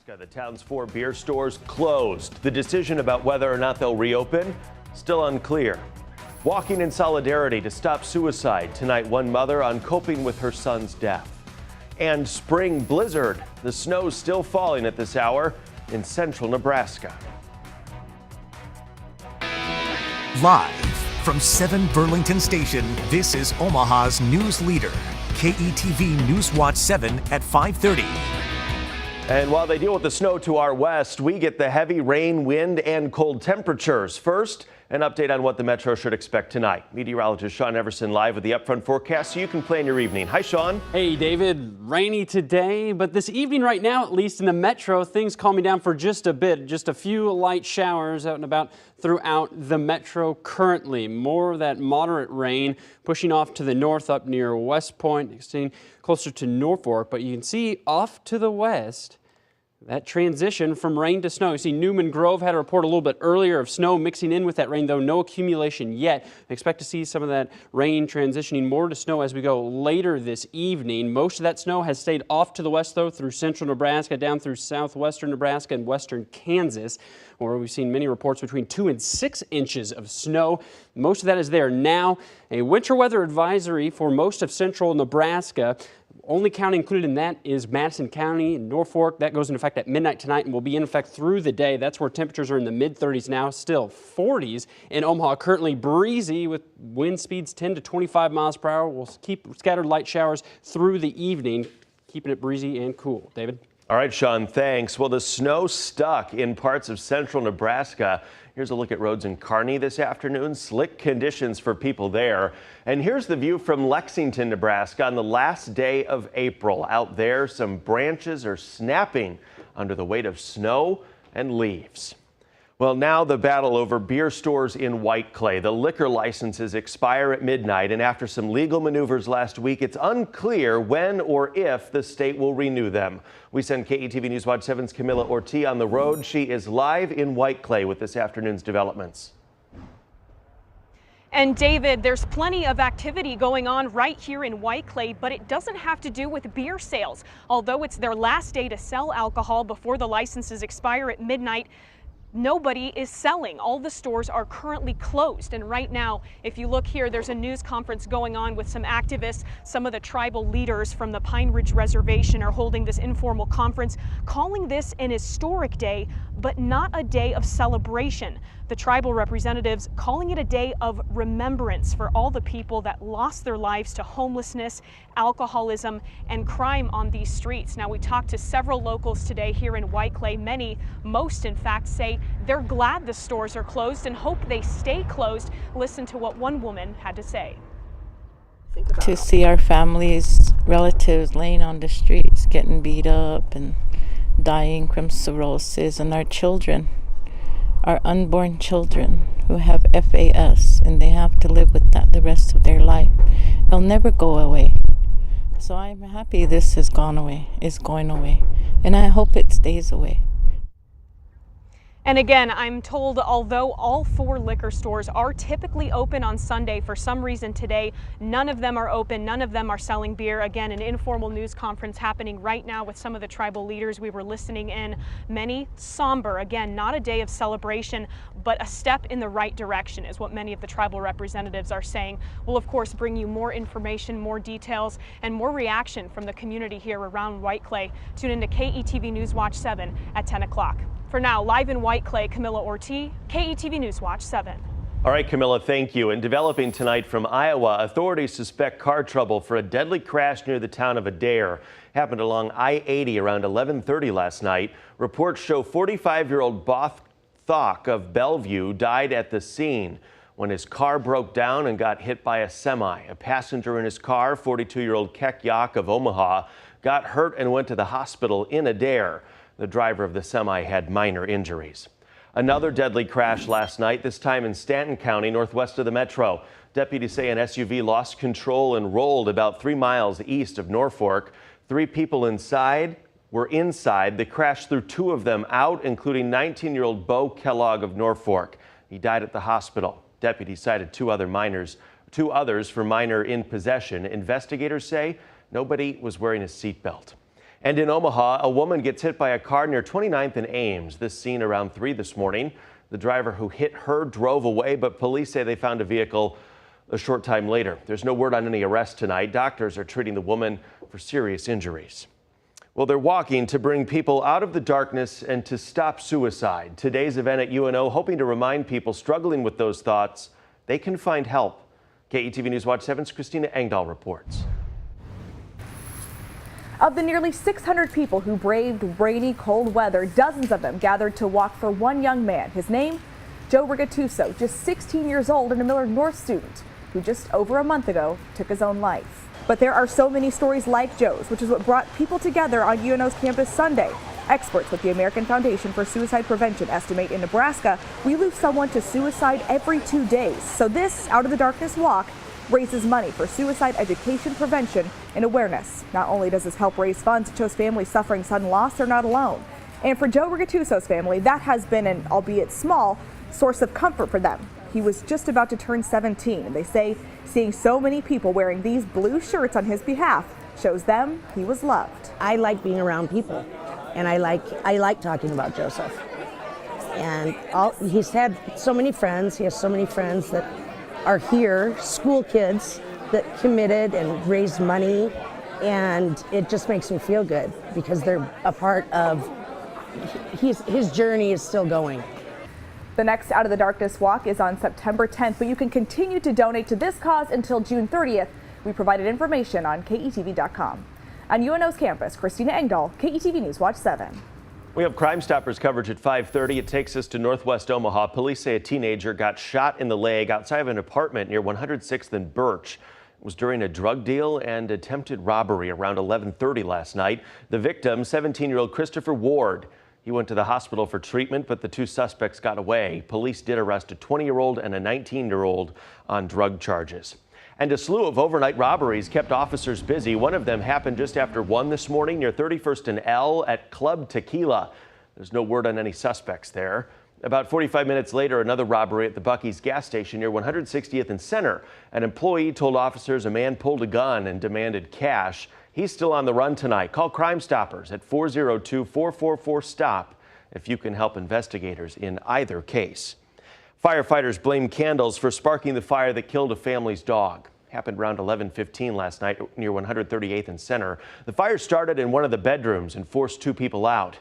The town's 4 beer stores closed. The decision about whether or not they'll reopen, still unclear. Walking in solidarity to stop suicide tonight, one mother on coping with her son's death. And spring blizzard. The snow's still falling at this hour in central Nebraska. Live from 7 Burlington Station, this is Omaha's news leader, KETV NewsWatch 7 at 5:30. And while they deal with the snow to our west, we get the heavy rain, wind, and cold temperatures. First, an update on what the metro should expect tonight. Meteorologist Sean Everson live with the upfront forecast so you can plan your evening. Hi, Sean. Hey, David. Rainy today, but this evening right now, at least in the metro, things calming down for just a bit. Just a few light showers out and about throughout the metro currently. More of that moderate rain pushing off to the north up near West Point, extending closer to Norfolk. But you can see off to the west, that transition from rain to snow. You see Newman Grove had a report a little bit earlier of snow mixing in with that rain, though no accumulation yet. I expect to see some of that rain transitioning more to snow as we go later this evening. Most of that snow has stayed off to the west, though, through central Nebraska, down through southwestern Nebraska and western Kansas, where we've seen many reports between 2 and 6 inches of snow. Most of that is there now. A winter weather advisory for most of central Nebraska. Only county included in that is Madison County and Norfolk. That goes into effect at midnight tonight and will be in effect through the day. That's where temperatures are in the mid-30s now, still 40s in Omaha. Currently breezy with wind speeds 10 to 25 miles per hour. We'll keep scattered light showers through the evening, keeping it breezy and cool. David? All right, Sean, thanks. Well, the snow stuck in parts of central Nebraska. Here's a look at roads in Kearney this afternoon. Slick conditions for people there. And here's the view from Lexington, Nebraska on the last day of April. Out there, some branches are snapping under the weight of snow and leaves. Well, now the battle over beer stores in White Clay. The liquor licenses expire at midnight, and after some legal maneuvers last week, it's unclear when or if the state will renew them. We send KETV NewsWatch 7's Camilla Ortiz on the road. She is live in White Clay with this afternoon's developments. And David, there's plenty of activity going on right here in White Clay, but it doesn't have to do with beer sales. Although it's their last day to sell alcohol before the licenses expire at midnight, nobody is selling. All the stores are currently closed. And right now, if you look here, there's a news conference going on with some activists. Some of the tribal leaders from the Pine Ridge Reservation are holding this informal conference, calling this an historic day, but not a day of celebration. The tribal representatives calling it a day of remembrance for all the people that lost their lives to homelessness, alcoholism, and crime on these streets. Now, we talked to several locals today here in White Clay. Most in fact, say they're glad the stores are closed and hope they stay closed. Listen to what one woman had to say. To see our families, relatives laying on the streets, getting beat up and dying from cirrhosis, and our children, our unborn children who have FAS, and they have to live with that the rest of their life. They'll never go away. So I'm happy this is going away, and I hope it stays away. And again, I'm told although all 4 liquor stores are typically open on Sunday, for some reason today, none of them are open. None of them are selling beer. Again, an informal news conference happening right now with some of the tribal leaders we were listening in. Many somber. Again, not a day of celebration, but a step in the right direction is what many of the tribal representatives are saying. We'll, of course, bring you more information, more details, and more reaction from the community here around White Clay. Tune in to KETV NewsWatch 7 at 10 o'clock. For now, live in White Clay, Camilla Ortiz, KETV NewsWatch 7. All right, Camilla, thank you. And developing tonight from Iowa, authorities suspect car trouble for a deadly crash near the town of Adair. Happened along I-80 around 11:30 last night. Reports show 45-year-old Both Thok of Bellevue died at the scene when his car broke down and got hit by a semi. A passenger in his car, 42-year-old Kek Yak of Omaha, got hurt and went to the hospital in Adair. The driver of the semi had minor injuries. Another deadly crash last night, this time in Stanton County, northwest of the metro. Deputies say an SUV lost control and rolled about 3 miles east of Norfolk. 3 people were inside. The crash threw 2 of them out, including 19-year-old Bo Kellogg of Norfolk. He died at the hospital. Deputies cited 2 others for minor in possession. Investigators say nobody was wearing a seatbelt. And in Omaha, a woman gets hit by a car near 29th and Ames. This scene around 3 this morning. The driver who hit her drove away, but police say they found a vehicle a short time later. There's no word on any arrest tonight. Doctors are treating the woman for serious injuries. Well, they're walking to bring people out of the darkness and to stop suicide. Today's event at UNO hoping to remind people struggling with those thoughts they can find help. KETV News Watch 7's Christina Engdahl reports. Of the nearly 600 people who braved rainy, cold weather, dozens of them gathered to walk for one young man. His name, Joe Rigatuso, just 16 years old and a Millard North student who just over a month ago took his own life. But there are so many stories like Joe's, which is what brought people together on UNO's campus Sunday. Experts with the American Foundation for Suicide Prevention estimate in Nebraska, we lose someone to suicide every 2 days. So this Out of the Darkness walk raises money for suicide education, prevention, and awareness. Not only does this help raise funds, it shows families suffering sudden loss they're not alone. And for Joe Rigatuso's family, that has been an, albeit small, source of comfort for them. He was just about to turn 17, and they say seeing so many people wearing these blue shirts on his behalf shows them he was loved. I like being around people, and I like talking about Joseph. And he's had so many friends. He has so many friends that are here, school kids that committed and raised money, and it just makes me feel good because they're a part of his journey is still going. The next Out of the Darkness walk is on September 10th, but you can continue to donate to this cause until June 30th. We provided information on KETV.com. On UNO's campus, Christina Engdahl, KETV News Watch 7. We have Crime Stoppers coverage at 5:30. It takes us to Northwest Omaha. Police say a teenager got shot in the leg outside of an apartment near 106th and Birch. It was during a drug deal and attempted robbery around 11:30 last night. The victim, 17-year-old Christopher Ward. He went to the hospital for treatment, but the two suspects got away. Police did arrest a 20-year-old and a 19-year-old on drug charges. And a slew of overnight robberies kept officers busy. One of them happened just after 1 this morning near 31st and L at Club Tequila. There's no word on any suspects there. About 45 minutes later, another robbery at the Buc-ee's gas station near 160th and Center. An employee told officers a man pulled a gun and demanded cash. He's still on the run tonight. Call Crime Stoppers at 402-444-STOP if you can help investigators in either case. Firefighters blame candles for sparking the fire that killed a family's dog. Happened around 11:15 last night near 138th and Center. The fire started in one of the bedrooms and forced 2 people out.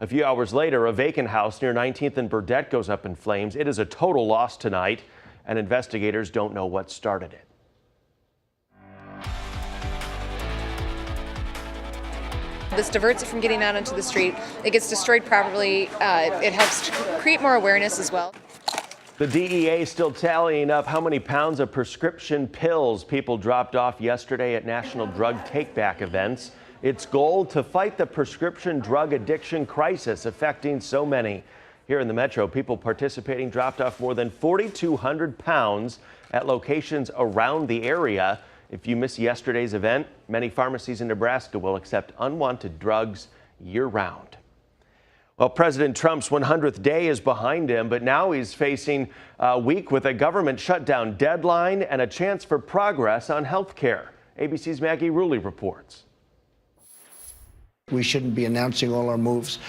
A few hours later, a vacant house near 19th and Burdette goes up in flames. It is a total loss tonight, and investigators don't know what started it. This diverts it from getting out onto the street. It gets destroyed properly. It helps create more awareness as well. The DEA is still tallying up how many pounds of prescription pills people dropped off yesterday at National Drug Take-Back events. Its goal to fight the prescription drug addiction crisis affecting so many. Here in the metro, people participating dropped off more than 4,200 pounds at locations around the area. If you missed yesterday's event, many pharmacies in Nebraska will accept unwanted drugs year-round. Well, President Trump's 100th day is behind him, but now he's facing a week with a government shutdown deadline and a chance for progress on health care. ABC's Maggie Ruley reports. We shouldn't be announcing all our moves.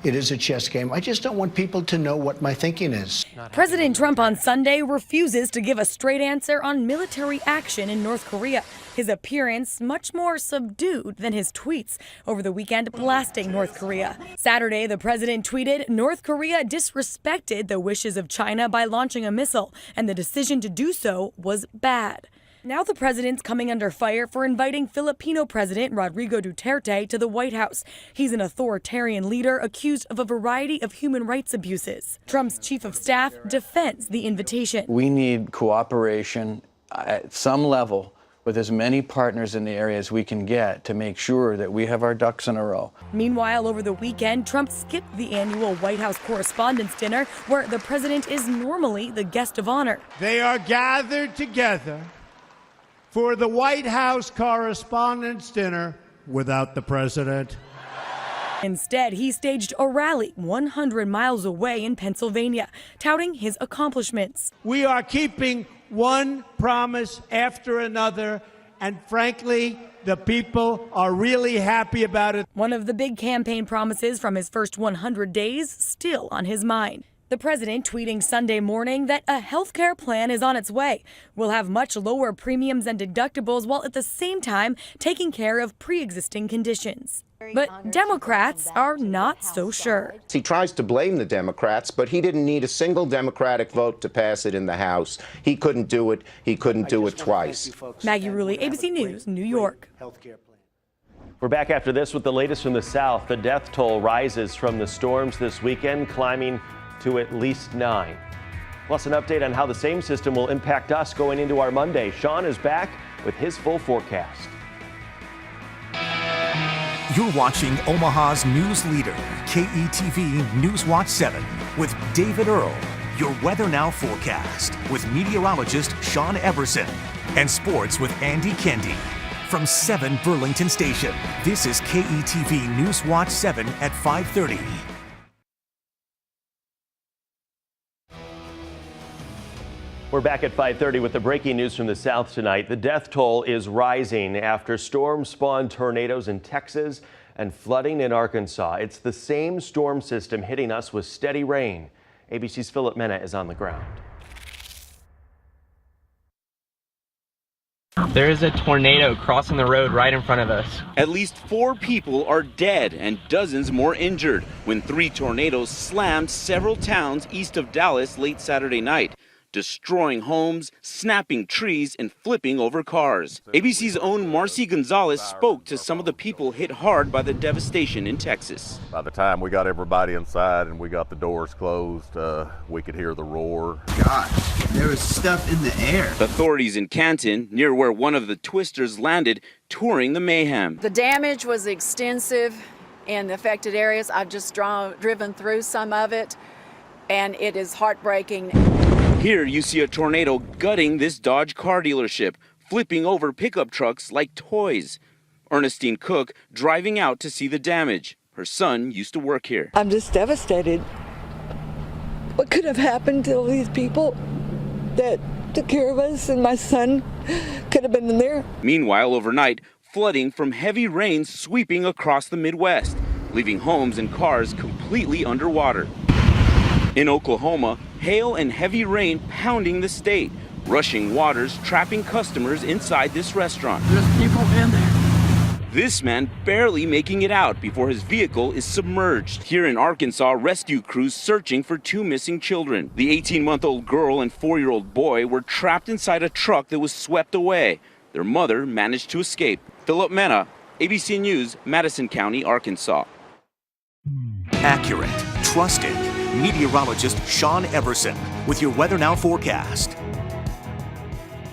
It is a chess game. I just don't want people to know what my thinking is. President Trump on Sunday refuses to give a straight answer on military action in North Korea. His appearance much more subdued than his tweets over the weekend blasting North Korea. Saturday, the president tweeted, "North Korea disrespected the wishes of China by launching a missile, and the decision to do so was bad." Now the president's coming under fire for inviting Filipino President Rodrigo Duterte to the White House. He's an authoritarian leader accused of a variety of human rights abuses. Trump's chief of staff defends the invitation. We need cooperation at some level with as many partners in the area as we can get to make sure that we have our ducks in a row. Meanwhile, over the weekend, Trump skipped the annual White House Correspondents' Dinner, where the president is normally the guest of honor. They are gathered together for the White House Correspondents' Dinner without the president. Instead, he staged a rally 100 miles away in Pennsylvania, touting his accomplishments. We are keeping one promise after another, And frankly, the people are really happy about it. One of the big campaign promises from his first 100 days still on his mind. The president tweeting Sunday morning that a health care plan is on its way. We'll have much lower premiums and deductibles while at the same time taking care of pre-existing conditions. But Democrats are not so sure. He tries to blame the Democrats, but he didn't need a single Democratic vote to pass it in the House. He couldn't do it. He couldn't do it twice. Maggie Rulli, ABC News, New York. We're back after this with the latest from the South. The death toll rises from the storms this weekend, climbing to at least 9. Plus an update on how the same system will impact us going into our Monday. Sean is back with his full forecast. You're watching Omaha's news leader, KETV NewsWatch 7, with David Earl. Your Weather Now forecast with meteorologist Sean Everson and sports with Andy Kendi. From 7 Burlington Station, this is KETV NewsWatch 7 at 5:30. We're back at 5:30 with the breaking news from the South tonight. The death toll is rising after storms spawned tornadoes in Texas and flooding in Arkansas. It's the same storm system hitting us with steady rain. ABC's Philip Mena is on the ground. There is a tornado crossing the road right in front of us. At least 4 people are dead and dozens more injured when 3 tornadoes slammed several towns east of Dallas late Saturday night, destroying homes, snapping trees, and flipping over cars. ABC's own Marcy Gonzalez spoke to some of the people hit hard by the devastation in Texas. By the time we got everybody inside and we got the doors closed, we could hear the roar. God, there was stuff in the air. Authorities in Canton, near where one of the twisters landed, touring the mayhem. The damage was extensive in the affected areas. I've just driven through some of it, and it is heartbreaking. Here you see a tornado gutting this Dodge car dealership, flipping over pickup trucks like toys. Ernestine Cook driving out to see the damage. Her son used to work here. I'm just devastated. What could have happened to all these people that took care of us, and my son could have been in there? Meanwhile, overnight, flooding from heavy rain sweeping across the Midwest, leaving homes and cars completely underwater. In Oklahoma, hail and heavy rain pounding the state, rushing waters trapping customers inside this restaurant. There's people in there. This man barely making it out before his vehicle is submerged. Here in Arkansas, rescue crews searching for 2 missing children. The 18-month-old girl and 4-year-old boy were trapped inside a truck that was swept away. Their mother managed to escape. Philip Mena, ABC News, Madison County, Arkansas. Accurate, trusted. Meteorologist Sean Everson with your Weather Now forecast.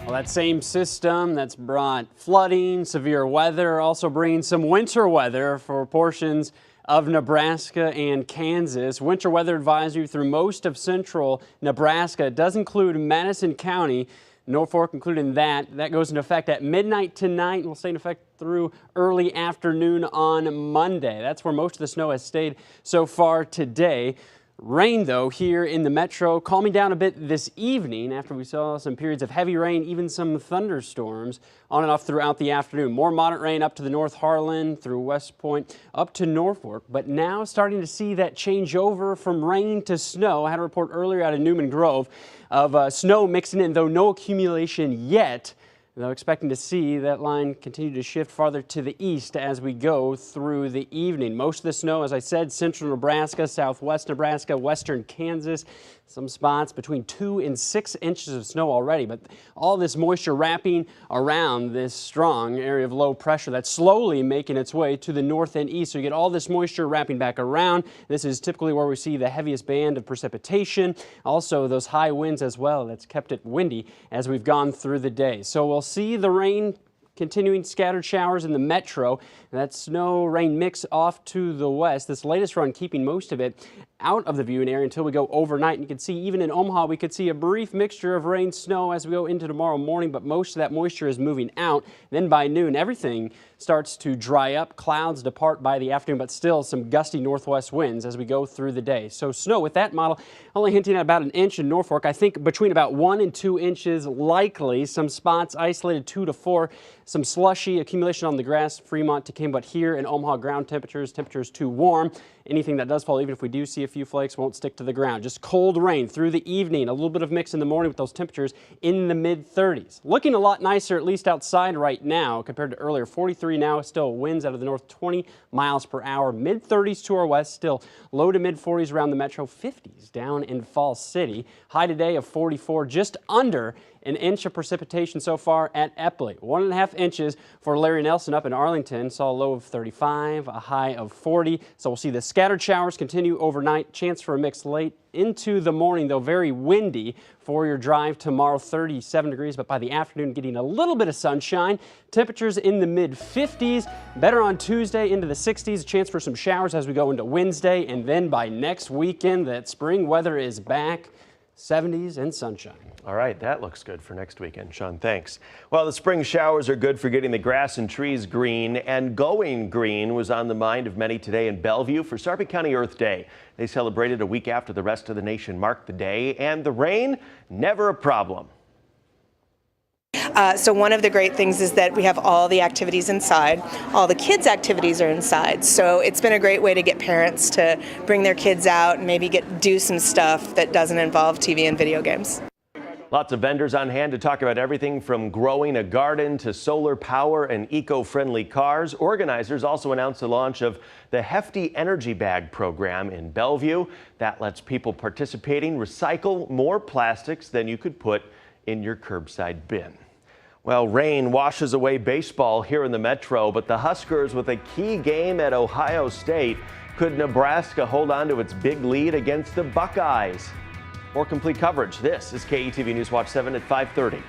Well, that same system that's brought flooding, severe weather, also bringing some winter weather for portions of Nebraska and Kansas. Winter weather advisory through most of central Nebraska. It does include Madison County, Norfolk including that. That goes into effect at midnight tonight and will stay in effect through early afternoon on Monday. That's where most of the snow has stayed so far today. Rain, though, here in the metro, calming down a bit this evening after we saw some periods of heavy rain, even some thunderstorms on and off throughout the afternoon. More moderate rain up to the North Harlan, through West Point, up to Norfolk. But now starting to see that change over from rain to snow. I had a report earlier out of Newman Grove of snow mixing in, though no accumulation yet. Though expecting to see that line continue to shift farther to the east as we go through the evening. Most of the snow, as I said, central Nebraska, southwest Nebraska, western Kansas. Some spots between 2 and 6 inches of snow already, but all this moisture wrapping around this strong area of low pressure that's slowly making its way to the north and east. So you get all this moisture wrapping back around. This is typically where we see the heaviest band of precipitation. Also those high winds as well. That's kept it windy as we've gone through the day. So we'll see the rain continuing, scattered showers in the metro. That snow rain mix off to the west. This latest run keeping most of it out of the viewing area until we go overnight. And you can see even in Omaha, we could see a brief mixture of rain, snow as we go into tomorrow morning, but most of that moisture is moving out. Then by noon, everything starts to dry up. Clouds depart by the afternoon, but still some gusty northwest winds as we go through the day. So snow with that model only hinting at about an inch in Norfolk. I think between about 1 and 2 inches likely. Some spots isolated 2 to 4. Some slushy accumulation on the grass, Fremont to Kim, but here in Omaha, ground temperatures too warm. Anything that does fall, even if we do see a few flakes, won't stick to the ground. Just cold rain through the evening. A little bit of mix in the morning with those temperatures in the mid-30s. Looking a lot nicer, at least outside right now, compared to earlier. 43 now, still winds out of the north, 20 miles per hour. Mid-30s to our west, still low to mid-40s around the metro, 50s down in Falls City. High today of 44, just under an inch of precipitation so far at Epley. 1.5 inches for Larry Nelson up in Arlington. Saw a low of 35, a high of 40. So we'll see the scattered showers continue overnight. Chance for a mix late into the morning, though very windy for your drive tomorrow. 37 degrees, but by the afternoon getting a little bit of sunshine. Temperatures in the mid-50s. Better on Tuesday into the 60s. A chance for some showers as we go into Wednesday. And then by next weekend, that spring weather is back. 70s and sunshine. All right, that looks good for next weekend. Sean, thanks. Well, the spring showers are good for getting the grass and trees green, and going green was on the mind of many today in Bellevue for Sarpy County Earth Day. They celebrated a week after the rest of the nation marked the day, and the rain, never a problem. So one of the great things is that we have all the activities inside. All the kids' activities are inside. So it's been a great way to get parents to bring their kids out and maybe do some stuff that doesn't involve TV and video games. Lots of vendors on hand to talk about everything from growing a garden to solar power and eco-friendly cars. Organizers also announced the launch of the Hefty Energy Bag program in Bellevue. That lets people participating recycle more plastics than you could put in your curbside bin. Well, rain washes away baseball here in the Metro, but the Huskers with a key game at Ohio State. Could Nebraska hold on to its big lead against the Buckeyes? More complete coverage. This is KETV News Watch 7 at 5:30.